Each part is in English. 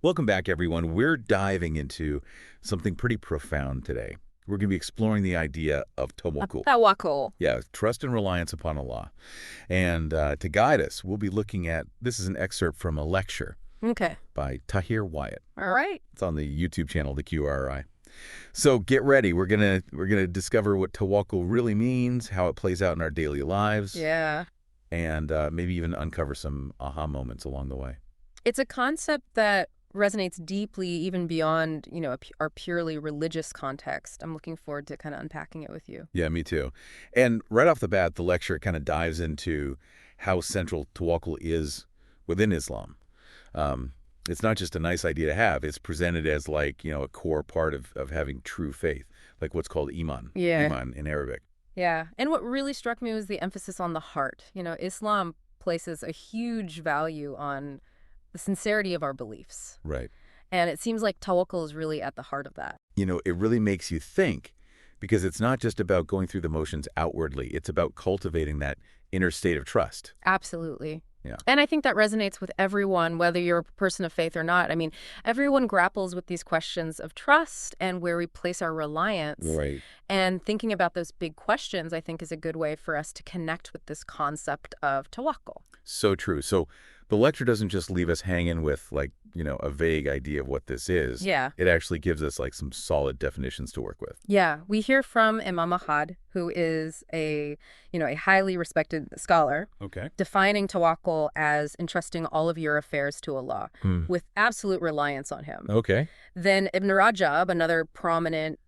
Welcome back, everyone. We're diving into something pretty profound today. We're going to be exploring the idea of tawakkul. Tawakal. Yeah, trust and reliance upon Allah. And to guide us, we'll be looking at, this is an excerpt from a lecture Okay. by Tahir Wyatt. All right. It's on the YouTube channel, the QRI. So get ready. We're gonna discover what tawakkul really means, how it plays out in our daily lives, Yeah. and maybe even uncover some aha moments along the way. It's a concept that resonates deeply even beyond, our purely religious context. I'm looking forward to kind of unpacking it with you. Yeah, me too. And right off the bat, the lecture kind of dives into how central tawakkul is within Islam. Um, it's not just a nice idea to have. It's presented as like, a core part of having true faith, like what's called iman, Yeah. iman in Arabic. Yeah. And what really struck me was the emphasis on the heart. Islam places a huge value on the sincerity of our beliefs. Right. And it seems like tawakkul is really at the heart of that. It really makes you think because it's not just about going through the motions outwardly. It's about cultivating that inner state of trust. Absolutely. Yeah. And I think that resonates with everyone, whether you're a person of faith or not. I mean, everyone grapples with these questions of trust and where we place our reliance. Right. And thinking about those big questions, I think, is a good way for us to connect with this concept of tawakkul. So true. So the lecture doesn't just leave us hanging with like, a vague idea of what this is. Yeah. It actually gives us like some solid definitions to work with. Yeah. We hear from Imam Ahad, who is a highly respected scholar, Okay. defining tawakkul as entrusting all of your affairs to Allah with absolute reliance on him. Okay. Then Ibn Rajab, another prominent,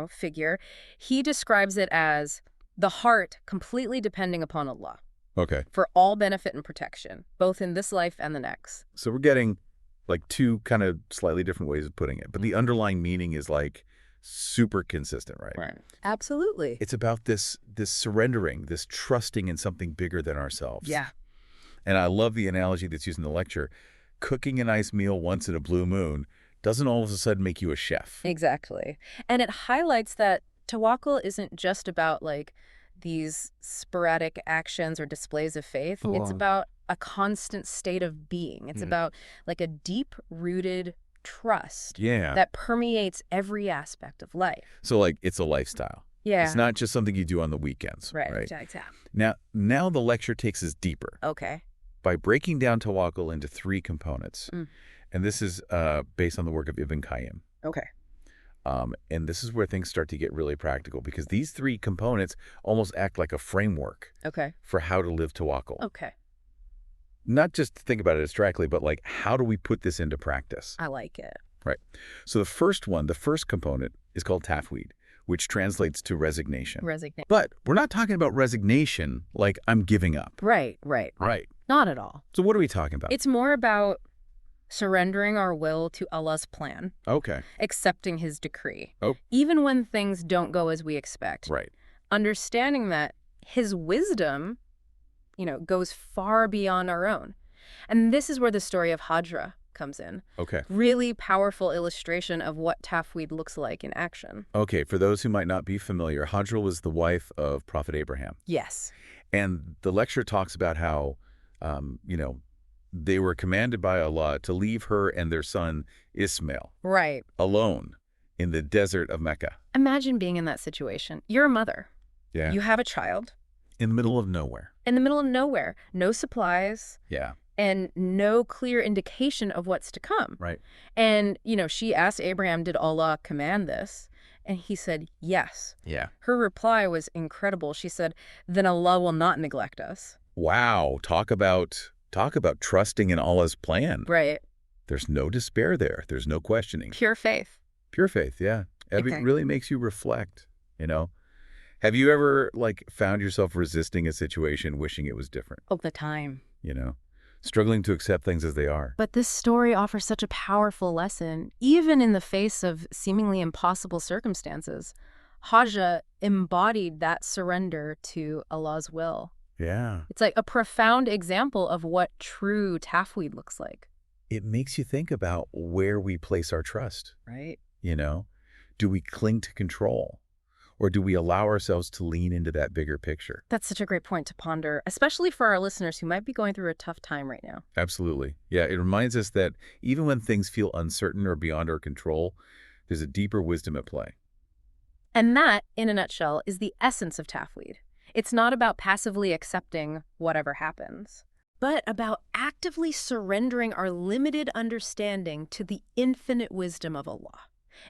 figure, he describes it as the heart completely depending upon Allah Okay. for all benefit and protection, both in this life and the next. So we're getting like two kind of slightly different ways of putting it, but the underlying meaning is like super consistent, right? Right. Absolutely. It's about this surrendering, this trusting in something bigger than ourselves. Yeah. And I love the analogy that's used in the lecture. Cooking a nice meal once in a blue moon doesn't all of a sudden make you a chef. Exactly. And it highlights that tawakkul isn't just about like these sporadic actions or displays of faith. It's about a constant state of being. It's about like a deep-rooted trust Yeah. that permeates every aspect of life. So like it's a lifestyle. Yeah. It's not just something you do on the weekends. Right. Right. Exactly. Now the lecture takes us deeper Okay. by breaking down tawakkul into three components. Mm. And this is based on the work of Ibn Qayyim. Okay. And this is where things start to get really practical because these three components almost act like a framework Okay. for how to live tawakkul. Okay. Not just to think about it abstractly, but like how do we put this into practice? I like it. Right. So the first component is called tafweed, which translates to resignation. Resignation. But we're not talking about resignation like I'm giving up. Right. Right. Not at all. So what are we talking about? It's more about surrendering our will to Allah's plan, Okay. accepting his decree, Oh. even when things don't go as we expect. Right. Understanding that his wisdom, goes far beyond our own. And this is where the story of Hajra comes in. Okay. Really powerful illustration of what tafweed looks like in action. Okay. For those who might not be familiar, Hajra was the wife of Prophet Abraham. Yes. And the lecture talks about how, they were commanded by Allah to leave her and their son Ismail Right. alone in the desert of Mecca. Imagine being in that situation. You're a mother. Yeah. You have a child In the middle of nowhere. in the middle of nowhere. No supplies. Yeah. And no clear indication of what's to come. Right. And, she asked Abraham, did Allah command this? And he said, yes. Yeah. Her reply was incredible. She said, then Allah will not neglect us. Wow. Talk about trusting in Allah's plan. Right. There's no despair there. There's no questioning. Pure faith. Pure faith, yeah. It Okay. really makes you reflect, Have you ever, found yourself resisting a situation, wishing it was different, All the time. Struggling to accept things as they are? But this story offers such a powerful lesson, even in the face of seemingly impossible circumstances. Haja embodied that surrender to Allah's will. Yeah. It's like a profound example of what true tafweed looks like. It makes you think about where we place our trust, Right. Do we cling to control? Or do we allow ourselves to lean into that bigger picture? That's such a great point to ponder, especially for our listeners who might be going through a tough time right now. Absolutely. Yeah, it reminds us that even when things feel uncertain or beyond our control, there's a deeper wisdom at play. And that, in a nutshell, is the essence of Taffweed. It's not about passively accepting whatever happens, but about actively surrendering our limited understanding to the infinite wisdom of Allah.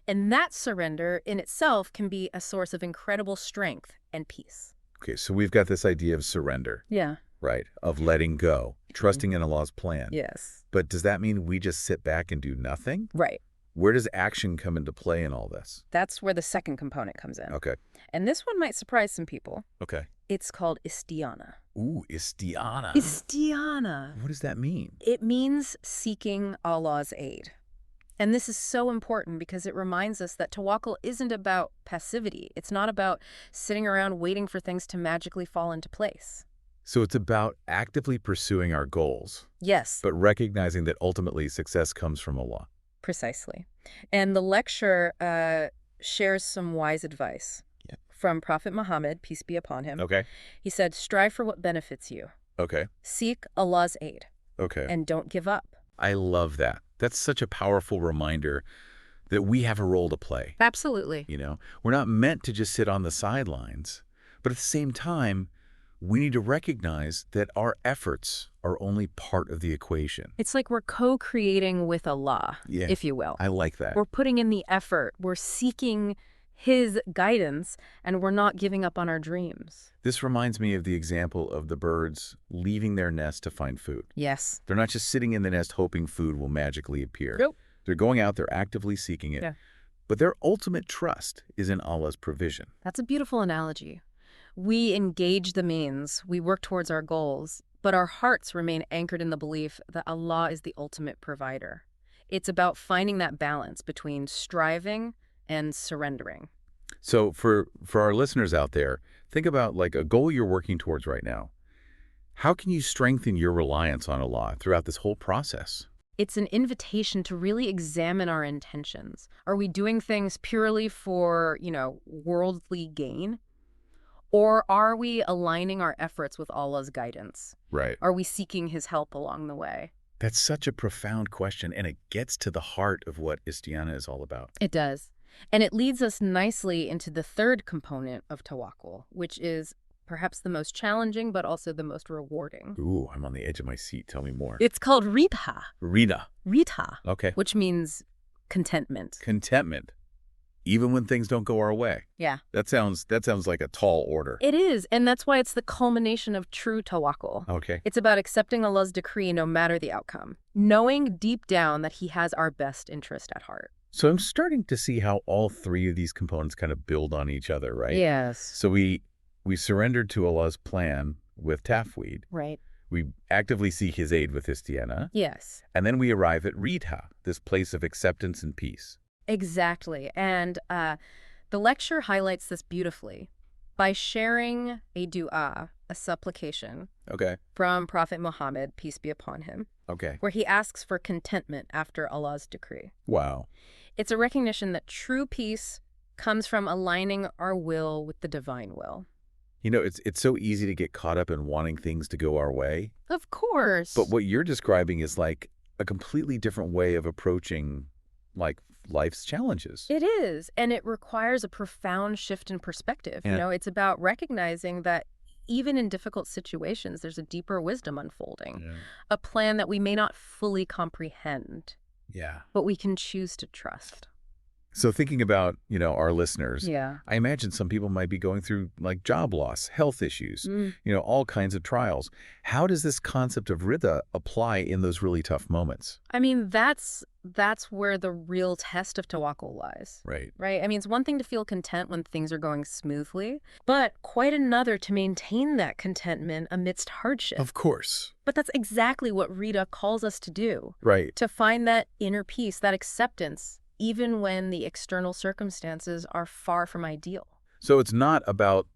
And that surrender in itself can be a source of incredible strength and peace. Okay, so we've got this idea of surrender, Yeah. right? Of letting go, trusting in Allah's plan. Yes. But does that mean we just sit back and do nothing? Right. Where does action come into play in all this? That's where the second component comes in. Okay. And this one might surprise some people. Okay. It's called istiana. Ooh, istiana. Istiana. What does that mean? It means seeking Allah's aid. And this is so important because it reminds us that tawakkul isn't about passivity. It's not about sitting around waiting for things to magically fall into place. So it's about actively pursuing our goals, Yes, but recognizing that ultimately success comes from Allah. precisely. And the lecture shares some wise advice from Prophet Muhammad, peace be upon him. Okay. He said, strive for what benefits you. Okay. Seek Allah's aid. Okay. And don't give up. I love that. That's such a powerful reminder that we have a role to play. Absolutely. You know, we're not meant to just sit on the sidelines, but at the same time, we need to recognize that our efforts are only part of the equation. It's like we're co-creating with Allah, Yeah. if you will. I like that. We're putting in the effort. We're seeking His guidance, and we're not giving up on our dreams. This reminds me of the example of the birds leaving their nest to find food. Yes. They're not just sitting in the nest hoping food will magically appear. Nope. They're going out, they're actively seeking it. Yeah. But their ultimate trust is in Allah's provision. That's a beautiful analogy. We engage the means, we work towards our goals, but our hearts remain anchored in the belief that Allah is the ultimate provider. It's about finding that balance between striving and surrendering. So for our listeners out there, think about like a goal you're working towards right now. How can you strengthen your reliance on Allah throughout this whole process? It's an invitation to really examine our intentions. Are we doing things purely for, worldly gain? Or are we aligning our efforts with Allah's guidance? Right. Are we seeking His help along the way? That's such a profound question, and it gets to the heart of what istiana is all about. It does. And it leads us nicely into the third component of tawakkul, which is perhaps the most challenging, but also the most rewarding. Ooh, I'm on the edge of my seat. Tell me more. It's called ridha. Rita. Ridha, Okay. which means contentment. Contentment. Even when things don't go our way. Yeah. That sounds like a tall order. It is, and that's why it's the culmination of true tawakkul. Okay. It's about accepting Allah's decree no matter the outcome, knowing deep down that He has our best interest at heart. So I'm starting to see how all three of these components kind of build on each other, right? Yes. So we surrendered to Allah's plan with Taffweed. Right. We actively seek His aid with istiana. Yes. And then we arrive at Ridha, this place of acceptance and peace. Exactly. And the lecture highlights this beautifully by sharing a dua, a supplication, Okay. from Prophet Muhammad, peace be upon him, Okay. where he asks for contentment after Allah's decree. Wow. It's a recognition that true peace comes from aligning our will with the divine will. You know, it's so easy to get caught up in wanting things to go our way. Of course. But what you're describing is like a completely different way of approaching like life's challenges. It is, and it requires a profound shift in perspective. Yeah. It's about recognizing that even in difficult situations, there's a deeper wisdom unfolding, a plan that we may not fully comprehend, Yeah. but we can choose to trust. So thinking about, our listeners, Yeah. I imagine some people might be going through like job loss, health issues, Mm. all kinds of trials. How does this concept of Ridha apply in those really tough moments? I mean, that's where the real test of tawakkul lies. Right. Right? I mean, it's one thing to feel content when things are going smoothly, but quite another to maintain that contentment amidst hardship. Of course. But that's exactly what Rita calls us to do, Right. to find that inner peace, that acceptance, even when the external circumstances are far from ideal. So it's not about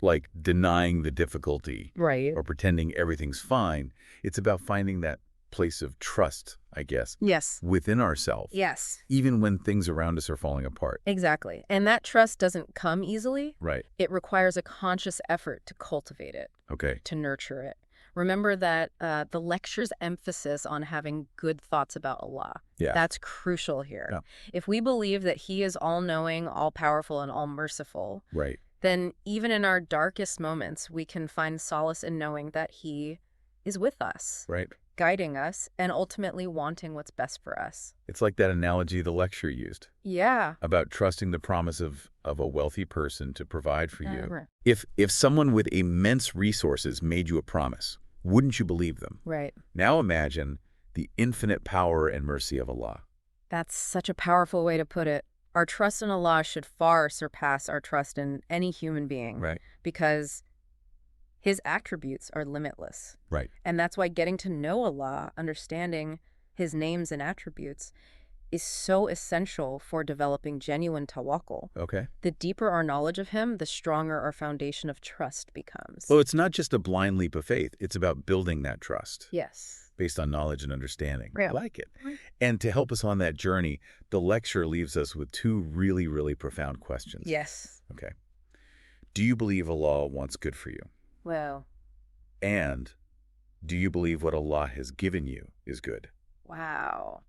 like denying the difficulty Right. or pretending everything's fine. It's about finding that place of trust, I guess, Yes. within ourselves, Yes. even when things around us are falling apart. Exactly. And that trust doesn't come easily. Right. It requires a conscious effort to cultivate it, Okay. to nurture it. Remember that the lecture's emphasis on having good thoughts about Allah. Yeah. That's crucial here. Yeah. If we believe that He is all-knowing, all-powerful, and all-merciful, Right. then even in our darkest moments, we can find solace in knowing that He is with us, Right. guiding us, and ultimately wanting what's best for us. It's like that analogy the lecture used Yeah. about trusting the promise of a wealthy person to provide for you. Right. If someone with immense resources made you a promise, wouldn't you believe them? Right. Now imagine the infinite power and mercy of Allah. That's such a powerful way to put it. Our trust in Allah should far surpass our trust in any human being. Right. Because His attributes are limitless. Right. And that's why getting to know Allah, understanding His names and attributes, is so essential for developing genuine tawakkul. Okay. The deeper our knowledge of Him, the stronger our foundation of trust becomes. Well, it's not just a blind leap of faith. It's about building that trust Yes. based on knowledge and understanding. Yeah. I like it. And to help us on that journey, the lecture leaves us with two really, really profound questions. Yes. Okay. Do you believe Allah wants good for you? Well, And do you believe what Allah has given you is good? wow.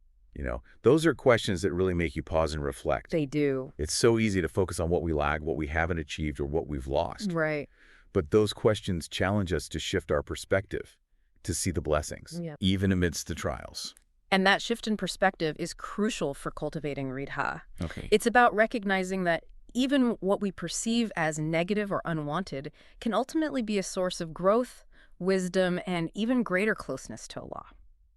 Those are questions that really make you pause and reflect. They do. It's so easy to focus on what we lack, what we haven't achieved, or what we've lost. Right. But those questions challenge us to shift our perspective, to see the blessings, Yeah. even amidst the trials. And that shift in perspective is crucial for cultivating ridha. Okay. It's about recognizing that even what we perceive as negative or unwanted can ultimately be a source of growth, wisdom, and even greater closeness to Allah.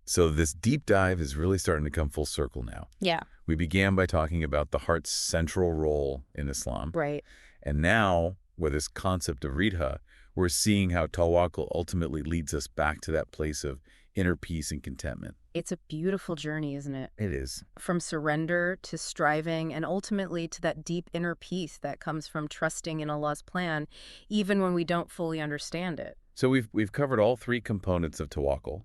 So this deep dive is really starting to come full circle now. Yeah. We began by talking about the heart's central role in Islam. Right. And now, with this concept of ridha, we're seeing how tawakkul ultimately leads us back to that place of inner peace and contentment. It's a beautiful journey, isn't it? It is. From surrender to striving and ultimately to that deep inner peace that comes from trusting in Allah's plan, even when we don't fully understand it. So we've covered all three components of tawakkul: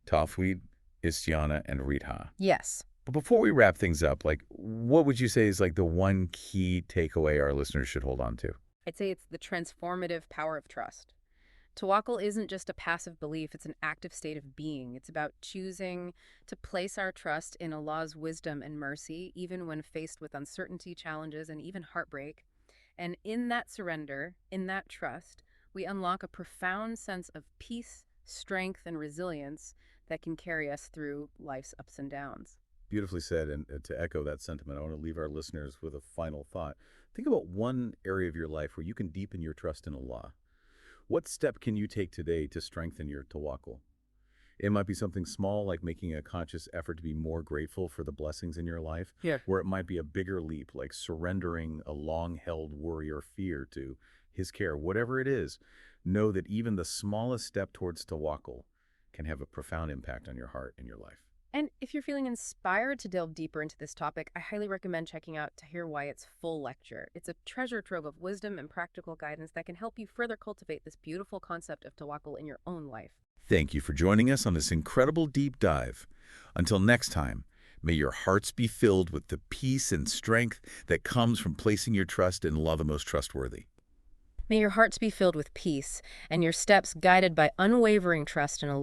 tafweed, istiana, and ridha. Yes. But before we wrap things up, what would you say is the one key takeaway our listeners should hold on to? I'd say it's the transformative power of trust. Tawakkul isn't just a passive belief, it's an active state of being. It's about choosing to place our trust in Allah's wisdom and mercy, even when faced with uncertainty, challenges, and even heartbreak. And in that surrender, in that trust, we unlock a profound sense of peace, strength, and resilience that can carry us through life's ups and downs. Beautifully said, and to echo that sentiment, I want to leave our listeners with a final thought. Think about one area of your life where you can deepen your trust in Allah. What step can you take today to strengthen your tawakkul? It might be something small, like making a conscious effort to be more grateful for the blessings in your life. Yeah. Or it might be a bigger leap, like surrendering a long-held worry or fear to His care. Whatever it is, know that even the smallest step towards tawakkul can have a profound impact on your heart and your life. And if you're feeling inspired to delve deeper into this topic, I highly recommend checking out Tahir Wyatt's full lecture. It's a treasure trove of wisdom and practical guidance that can help you further cultivate this beautiful concept of tawakkul in your own life. Thank you for joining us on this incredible deep dive. Until next time, may your hearts be filled with the peace and strength that comes from placing your trust in Allah, the most trustworthy. May your hearts be filled with peace and your steps guided by unwavering trust in Allah.